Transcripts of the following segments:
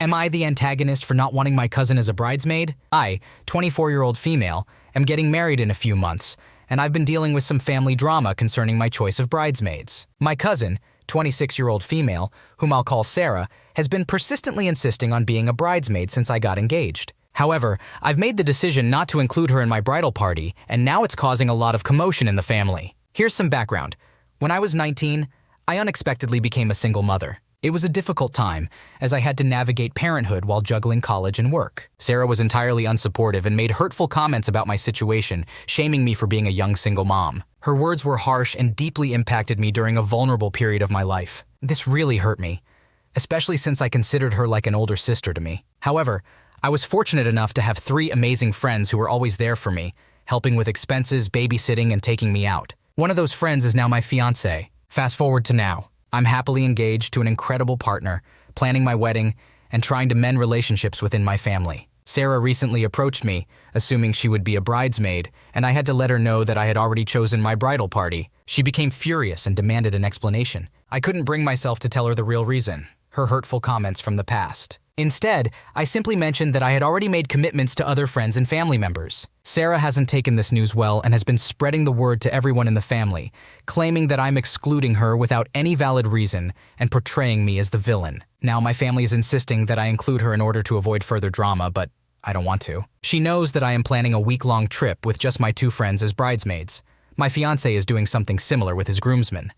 Am I the antagonist for not wanting my cousin as a bridesmaid? I, 24-year-old female, am getting married in a few months, and I've been dealing with some family drama concerning my choice of bridesmaids. My cousin, 26-year-old female, whom I'll call Sarah, has been persistently insisting on being a bridesmaid since I got engaged. However, I've made the decision not to include her in my bridal party, and now it's causing a lot of commotion in the family. Here's some background. When I was 19, I unexpectedly became a single mother. It was a difficult time, as I had to navigate parenthood while juggling college and work. Sarah was entirely unsupportive and made hurtful comments about my situation, shaming me for being a young single mom. Her words were harsh and deeply impacted me during a vulnerable period of my life. This really hurt me, especially since I considered her like an older sister to me. However, I was fortunate enough to have 3 amazing friends who were always there for me, helping with expenses, babysitting, and taking me out. One of those friends is now my fiancé. Fast forward to now. I'm happily engaged to an incredible partner, planning my wedding, and trying to mend relationships within my family. Sarah recently approached me, assuming she would be a bridesmaid, and I had to let her know that I had already chosen my bridal party. She became furious and demanded an explanation. I couldn't bring myself to tell her the real reason, her hurtful comments from the past. Instead, I simply mentioned that I had already made commitments to other friends and family members. Sarah hasn't taken this news well and has been spreading the word to everyone in the family, claiming that I'm excluding her without any valid reason and portraying me as the villain. Now my family is insisting that I include her in order to avoid further drama, but I don't want to. She knows that I am planning a week-long trip with just my 2 friends as bridesmaids. My fiancé is doing something similar with his groomsmen,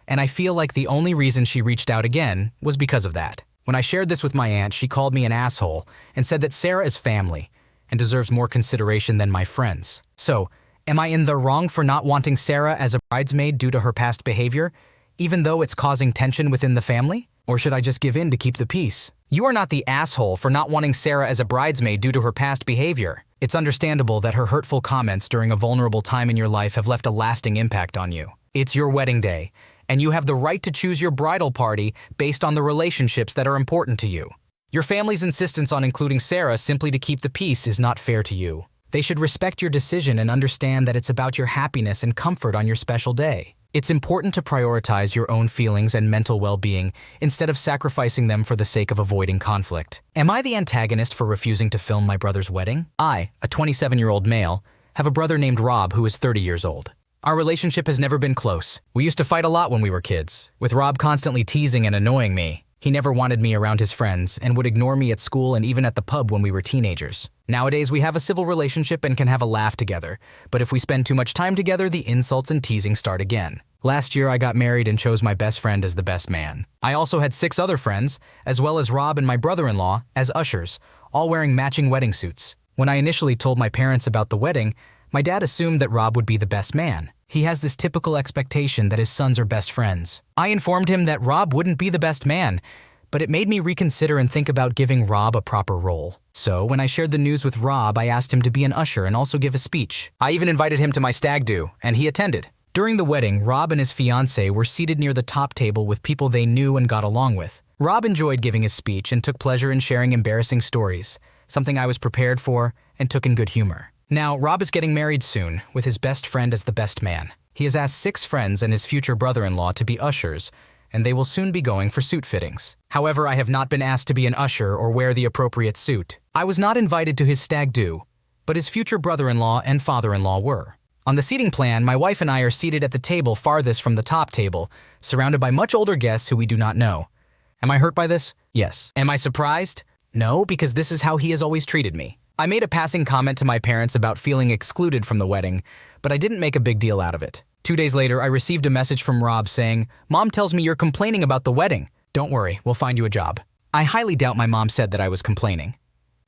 and I feel like the only reason she reached out again was because of that. When I shared this with my aunt, she called me an asshole and said that Sarah is family and deserves more consideration than my friends. So, am I in the wrong for not wanting Sarah as a bridesmaid due to her past behavior, even though it's causing tension within the family? Or should I just give in to keep the peace? You are not the asshole for not wanting Sarah as a bridesmaid due to her past behavior. It's understandable that her hurtful comments during a vulnerable time in your life have left a lasting impact on you. It's your wedding day, and you have the right to choose your bridal party based on the relationships that are important to you. Your family's insistence on including Sarah simply to keep the peace is not fair to you. They should respect your decision and understand that it's about your happiness and comfort on your special day. It's important to prioritize your own feelings and mental well-being instead of sacrificing them for the sake of avoiding conflict. Am I the antagonist for refusing to film my brother's wedding? I, a 27-year-old male, have a brother named Rob who is 30 years old. Our relationship has never been close. We used to fight a lot when we were kids, with Rob constantly teasing and annoying me. He never wanted me around his friends and would ignore me at school and even at the pub when we were teenagers. Nowadays, we have a civil relationship and can have a laugh together, but if we spend too much time together, the insults and teasing start again. Last year, I got married and chose my best friend as the best man. I also had 6 other friends, as well as Rob and my brother-in-law, as ushers, all wearing matching wedding suits. When I initially told my parents about the wedding, my dad assumed that Rob would be the best man. He has this typical expectation that his sons are best friends. I informed him that Rob wouldn't be the best man, but it made me reconsider and think about giving Rob a proper role. So when I shared the news with Rob, I asked him to be an usher and also give a speech. I even invited him to my stag do, and he attended. During the wedding, Rob and his fiancée were seated near the top table with people they knew and got along with. Rob enjoyed giving his speech and took pleasure in sharing embarrassing stories, something I was prepared for and took in good humor. Now, Rob is getting married soon, with his best friend as the best man. He has asked 6 friends and his future brother-in-law to be ushers, and they will soon be going for suit fittings. However, I have not been asked to be an usher or wear the appropriate suit. I was not invited to his stag do, but his future brother-in-law and father-in-law were. On the seating plan, my wife and I are seated at the table farthest from the top table, surrounded by much older guests who we do not know. Am I hurt by this? Yes. Am I surprised? No, because this is how he has always treated me. I made a passing comment to my parents about feeling excluded from the wedding, but I didn't make a big deal out of it. 2 days later, I received a message from Rob saying, "Mom tells me you're complaining about the wedding. Don't worry, we'll find you a job." I highly doubt my mom said that I was complaining.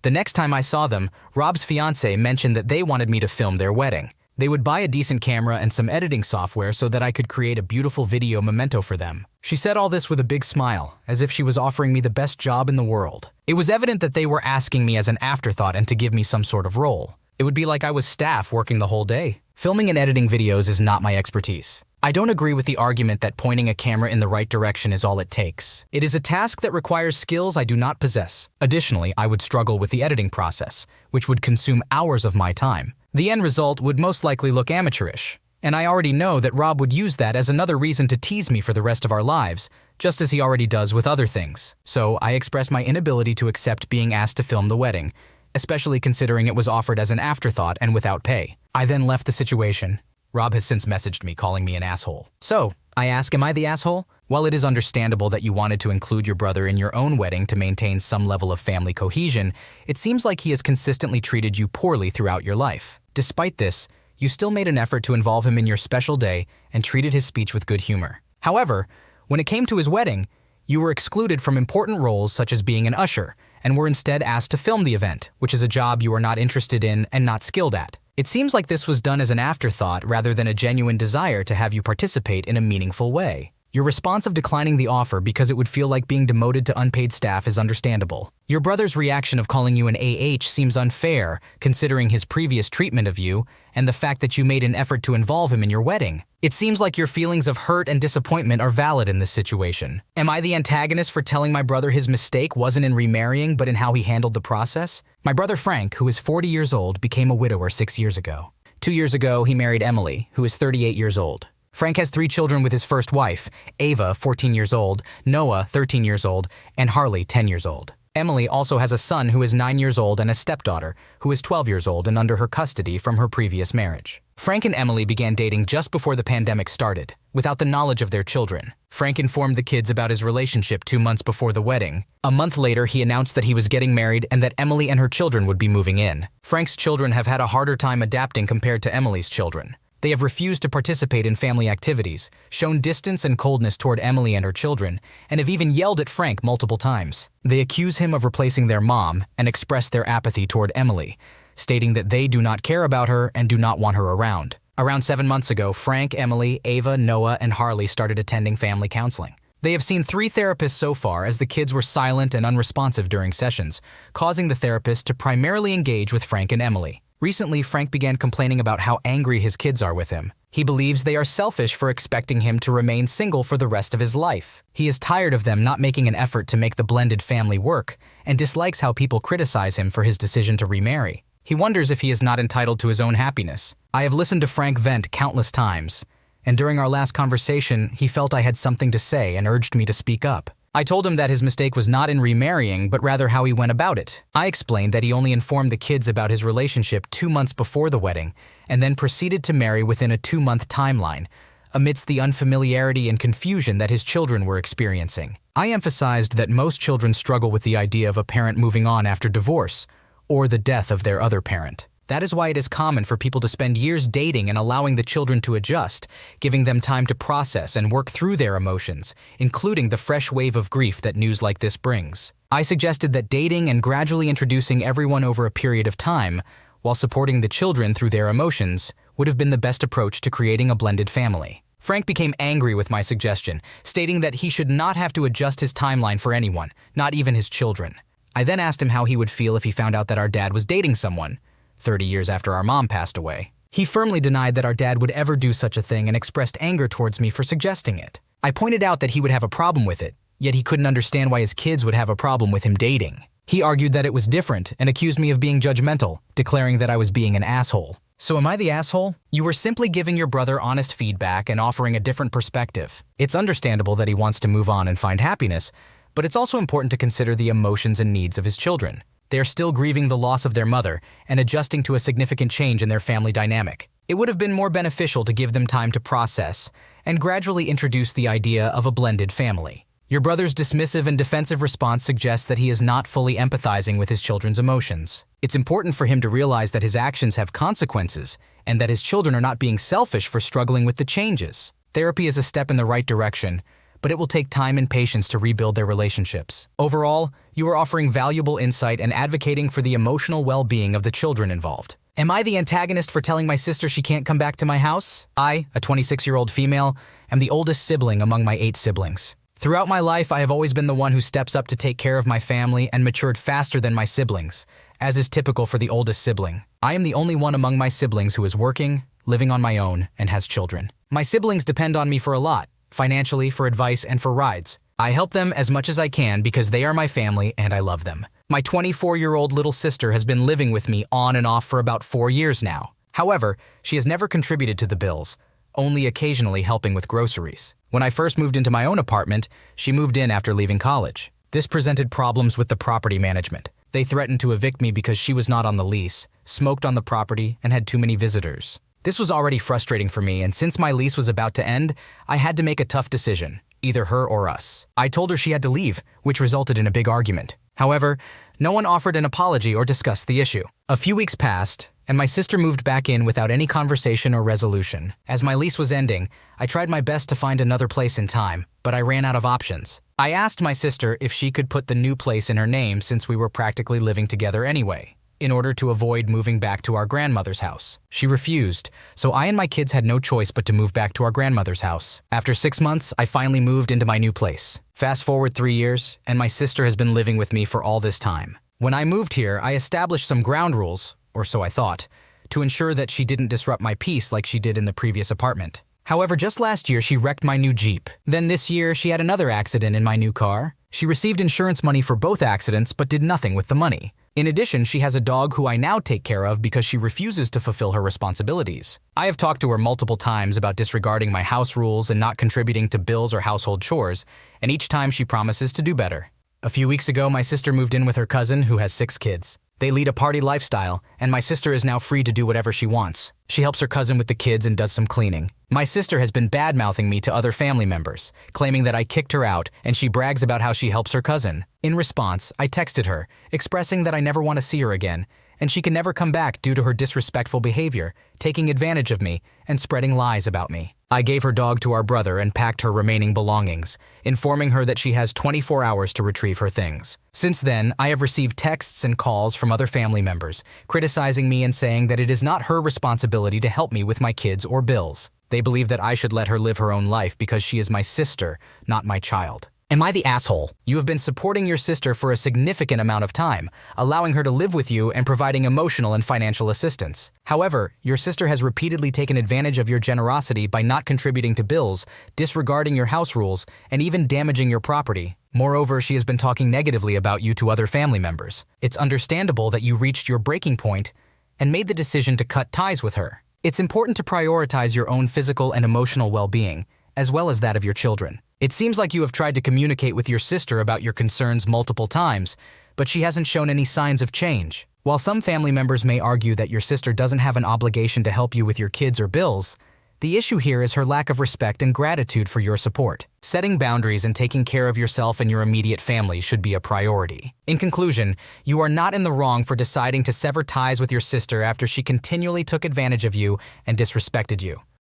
The next time I saw them, Rob's fiancée mentioned that they wanted me to film their wedding. They would buy a decent camera and some editing software so that I could create a beautiful video memento for them. She said all this with a big smile, as if she was offering me the best job in the world. It was evident that they were asking me as an afterthought and to give me some sort of role. It would be like I was staff working the whole day. Filming and editing videos is not my expertise. I don't agree with the argument that pointing a camera in the right direction is all it takes. It is a task that requires skills I do not possess. Additionally, I would struggle with the editing process, which would consume hours of my time. The end result would most likely look amateurish, and I already know that Rob would use that as another reason to tease me for the rest of our lives, just as he already does with other things. So I express my inability to accept being asked to film the wedding, especially considering it was offered as an afterthought and without pay. I then left the situation. Rob has since messaged me calling me an asshole. So, I ask, am I the asshole? While it is understandable that you wanted to include your brother in your own wedding to maintain some level of family cohesion, it seems like he has consistently treated you poorly throughout your life. Despite this, you still made an effort to involve him in your special day and treated his speech with good humor. However, when it came to his wedding, you were excluded from important roles such as being an usher, and were instead asked to film the event, which is a job you are not interested in and not skilled at. It seems like this was done as an afterthought rather than a genuine desire to have you participate in a meaningful way. Your response of declining the offer because it would feel like being demoted to unpaid staff is understandable. Your brother's reaction of calling you an seems unfair, considering his previous treatment of you and the fact that you made an effort to involve him in your wedding. It seems like your feelings of hurt and disappointment are valid in this situation. Am I the antagonist for telling my brother his mistake wasn't in remarrying but in how he handled the process? My brother Frank, who is 40 years old, became a widower 6 years ago. 2 years ago, he married Emily, who is 38 years old. Frank has 3 children with his first wife, Ava, 14 years old, Noah, 13 years old, and Harley, 10 years old. Emily also has a son who is 9 years old and a stepdaughter, who is 12 years old and under her custody from her previous marriage. Frank and Emily began dating just before the pandemic started, without the knowledge of their children. Frank informed the kids about his relationship 2 months before the wedding. A month later, he announced that he was getting married and that Emily and her children would be moving in. Frank's children have had a harder time adapting compared to Emily's children. They have refused to participate in family activities, shown distance and coldness toward Emily and her children, and have even yelled at Frank multiple times. They accuse him of replacing their mom and express their apathy toward Emily, stating that they do not care about her and do not want her around. Around 7 months ago, Frank, Emily, Ava, Noah, and Harley started attending family counseling. They have seen 3 therapists so far, as the kids were silent and unresponsive during sessions, causing the therapist to primarily engage with Frank and Emily. Recently, Frank began complaining about how angry his kids are with him. He believes they are selfish for expecting him to remain single for the rest of his life. He is tired of them not making an effort to make the blended family work and dislikes how people criticize him for his decision to remarry. He wonders if he is not entitled to his own happiness. I have listened to Frank vent countless times, and during our last conversation, he felt I had something to say and urged me to speak up. I told him that his mistake was not in remarrying, but rather how he went about it. I explained that he only informed the kids about his relationship 2 months before the wedding, and then proceeded to marry within a 2-month timeline, amidst the unfamiliarity and confusion that his children were experiencing. I emphasized that most children struggle with the idea of a parent moving on after divorce, or the death of their other parent. That is why it is common for people to spend years dating and allowing the children to adjust, giving them time to process and work through their emotions, including the fresh wave of grief that news like this brings. I suggested that dating and gradually introducing everyone over a period of time, while supporting the children through their emotions, would have been the best approach to creating a blended family. Frank became angry with my suggestion, stating that he should not have to adjust his timeline for anyone, not even his children. I then asked him how he would feel if he found out that our dad was dating someone, 30 years after our mom passed away. He firmly denied that our dad would ever do such a thing and expressed anger towards me for suggesting it. I pointed out that he would have a problem with it, yet he couldn't understand why his kids would have a problem with him dating. He argued that it was different and accused me of being judgmental, declaring that I was being an asshole. So am I the asshole? You were simply giving your brother honest feedback and offering a different perspective. It's understandable that he wants to move on and find happiness, but it's also important to consider the emotions and needs of his children. They are still grieving the loss of their mother and adjusting to a significant change in their family dynamic. It would have been more beneficial to give them time to process and gradually introduce the idea of a blended family. Your brother's dismissive and defensive response suggests that he is not fully empathizing with his children's emotions. It's important for him to realize that his actions have consequences and that his children are not being selfish for struggling with the changes. Therapy is a step in the right direction, but it will take time and patience to rebuild their relationships. Overall, you are offering valuable insight and advocating for the emotional well-being of the children involved. Am I the antagonist for telling my sister she can't come back to my house? I, a 26-year-old female, am the oldest sibling among my 8 siblings. Throughout my life, I have always been the one who steps up to take care of my family and matured faster than my siblings, as is typical for the oldest sibling. I am the only one among my siblings who is working, living on my own, and has children. My siblings depend on me for a lot, financially, for advice, and for rides. I help them as much as I can because they are my family and I love them. My 24-year-old little sister has been living with me on and off for about 4 years now. However, she has never contributed to the bills, only occasionally helping with groceries. When I first moved into my own apartment, she moved in after leaving college. This presented problems with the property management. They threatened to evict me because she was not on the lease, smoked on the property, and had too many visitors. This was already frustrating for me, and since my lease was about to end, I had to make a tough decision, either her or us. I told her she had to leave, which resulted in a big argument. However, no one offered an apology or discussed the issue. A few weeks passed, and my sister moved back in without any conversation or resolution. As my lease was ending, I tried my best to find another place in time, but I ran out of options. I asked my sister if she could put the new place in her name since we were practically living together anyway, in order to avoid moving back to our grandmother's house. She refused, so I and my kids had no choice but to move back to our grandmother's house. After 6 months, I finally moved into my new place. Fast forward 3 years, and my sister has been living with me for all this time. When I moved here, I established some ground rules, or so I thought, to ensure that she didn't disrupt my peace like she did in the previous apartment. However, just last year, she wrecked my new Jeep. Then this year, she had another accident in my new car. She received insurance money for both accidents, but did nothing with the money. In addition, she has a dog who I now take care of because she refuses to fulfill her responsibilities. I have talked to her multiple times about disregarding my house rules and not contributing to bills or household chores, and each time she promises to do better. A few weeks ago, my sister moved in with her cousin, who has 6 kids. They lead a party lifestyle, and my sister is now free to do whatever she wants. She helps her cousin with the kids and does some cleaning. My sister has been bad-mouthing me to other family members, claiming that I kicked her out, and she brags about how she helps her cousin. In response, I texted her, expressing that I never want to see her again, and she can never come back due to her disrespectful behavior, taking advantage of me, and spreading lies about me. I gave her dog to our brother and packed her remaining belongings, informing her that she has 24 hours to retrieve her things. Since then, I have received texts and calls from other family members, criticizing me and saying that it is not her responsibility to help me with my kids or bills. They believe that I should let her live her own life because she is my sister, not my child. Am I the asshole? You have been supporting your sister for a significant amount of time, allowing her to live with you and providing emotional and financial assistance. However, your sister has repeatedly taken advantage of your generosity by not contributing to bills, disregarding your house rules, and even damaging your property. Moreover, she has been talking negatively about you to other family members. It's understandable that you reached your breaking point and made the decision to cut ties with her. It's important to prioritize your own physical and emotional well-being, as well as that of your children. It seems like you have tried to communicate with your sister about your concerns multiple times, but she hasn't shown any signs of change. While some family members may argue that your sister doesn't have an obligation to help you with your kids or bills, the issue here is her lack of respect and gratitude for your support. Setting boundaries and taking care of yourself and your immediate family should be a priority. In conclusion, you are not in the wrong for deciding to sever ties with your sister after she continually took advantage of you and disrespected you.